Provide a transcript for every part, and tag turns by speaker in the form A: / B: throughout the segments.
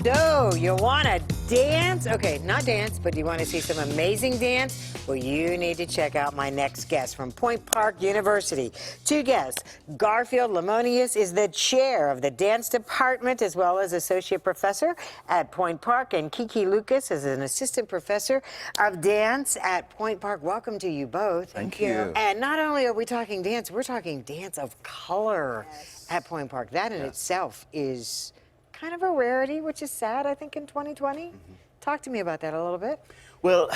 A: So, you want to dance? Okay, not dance, but you want to see some amazing dance? Well, you need to check out my next guest from Point Park University. Two guests. Garfield Lemonius is the chair of the dance department as well as associate professor at Point Park, and Kiki Lucas is an assistant professor of dance at Point Park. Welcome to you both.
B: Thank you.
A: And not only are we talking dance, we're talking dance of color at Point Park. That in itself is kind of a rarity, which is sad, I think, in 2020. Talk to me about that a little bit.
B: Well,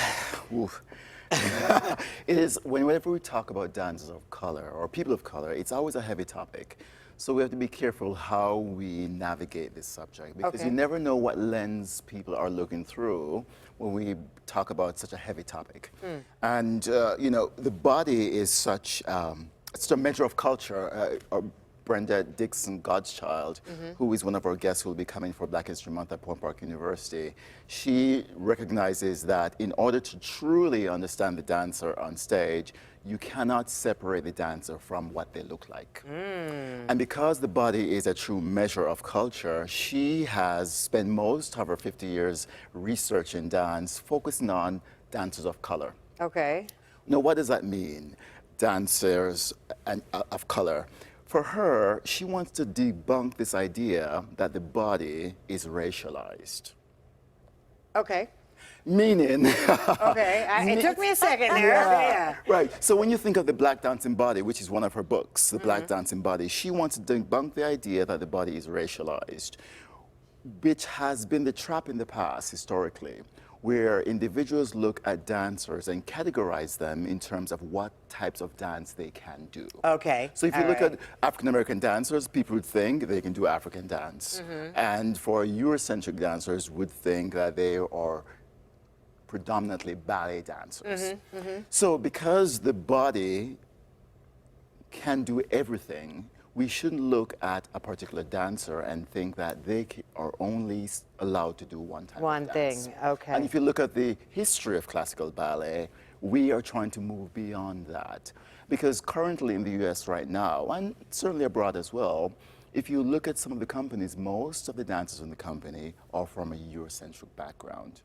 B: it is, whenever we talk about dances of color or people of color, it's always a heavy topic. So we have to be careful how we navigate this subject, because you never know what lens people are looking through when we talk about such a heavy topic. And, you know, the body is such a measure of culture. Brenda Dixon Godchild, who is one of our guests who will be coming for Black History Month at Point Park University, she recognizes that in order to truly understand the dancer on stage, you cannot separate the dancer from what they look like. And because the body is a true measure of culture, she has spent most of her 50 years researching dance, focusing on dancers of color.
A: Okay.
B: Now, what does that mean, dancers of color? For her, she wants to debunk this idea that the body is racialized.
A: Okay.
B: Meaning...
A: Okay, it took me a second there. Yeah.
B: Right, so when you think of the Black Dancing Body, which is one of her books, The Black Dancing Body, she wants to debunk the idea that the body is racialized, which has been the trap in the past, historically, where individuals look at dancers and categorize them in terms of what types of dance they can do.
A: Okay.
B: So if you look at African-American dancers, people would think they can do African dance. And for Eurocentric dancers would think that they are predominantly ballet dancers. So because the body can do everything, we shouldn't look at a particular dancer and think that they are only allowed to do one type of dance.
A: Thing, okay.
B: And if you look at the history of classical ballet, we are trying to move beyond that. Because currently in the US right now, and certainly abroad as well, if you look at some of the companies, most of the dancers in the company are from a Eurocentric background.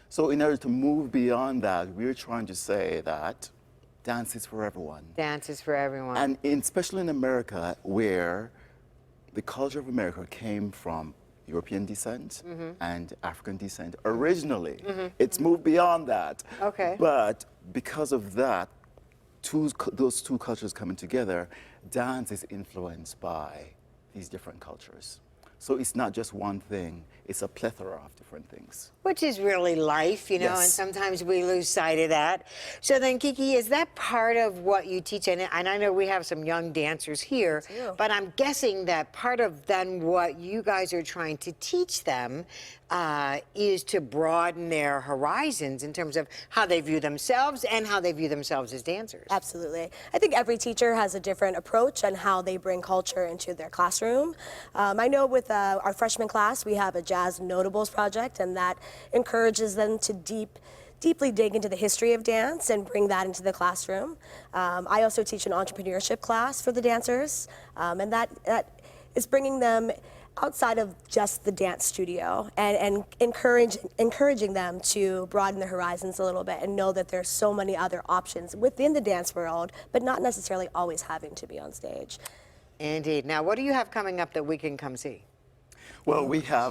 B: So in order to move beyond that, we're trying to say that dance is for everyone.
A: Dance is for everyone.
B: And especially in America, where the culture of America came from European descent and African descent originally. It's moved beyond that.
A: Okay.
B: But because of that, those two cultures coming together, dance is influenced by these different cultures. So it's not just one thing, it's a plethora of different things.
A: Which is really life, you know, and sometimes we lose sight of that. So then, Kiki, is that part of what you teach? And I know we have some young dancers here, but I'm guessing that part of then what you guys are trying to teach them is to broaden their horizons in terms of how they view themselves and how they view themselves as dancers.
C: Absolutely. I think every teacher has a different approach on how they bring culture into their classroom. I know with our freshman class, we have a Jazz Notables project, and that encourages them to deeply dig into the history of dance and bring that into the classroom. I also teach an entrepreneurship class for the dancers, and that is bringing them outside of just the dance studio and encouraging them to broaden their horizons a little bit and know that there's so many other options within the dance world, but not necessarily always having to be on stage.
A: Indeed. Now, what do you have coming up that we can come see?
B: Well,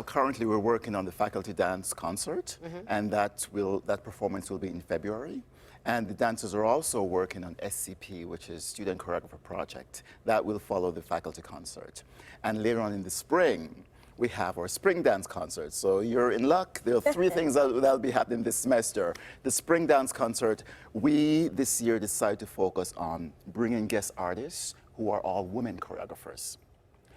B: currently we're working on the faculty dance concert, and that performance will be in February. And the dancers are also working on SCP, which is Student Choreographer Project. That will follow the faculty concert. And later on in the spring, we have our spring dance concert. So you're in luck. There are three things that'll be happening this semester. The spring dance concert, we this year decided to focus on bringing guest artists who are all women choreographers.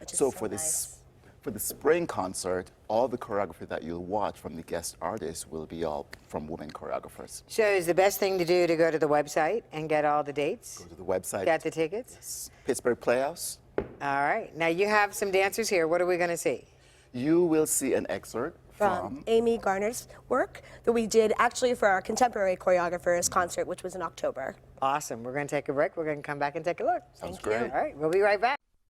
B: So for this, for the spring concert, all the choreography that you'll watch from the guest artists will be all from women choreographers.
A: So is the best thing to do to go to the website and get all the dates?
B: Go to the website.
A: Get the tickets?
B: Yes. Pittsburgh Playhouse.
A: All right. Now you have some dancers here. What are we going to see?
B: You will see an excerpt from
C: Amy Garner's work that we did actually for our contemporary choreographers concert, which was in October.
A: Awesome. We're going to take a break. We're going to come back and take a look.
B: Sounds great.
A: All right. We'll be right back.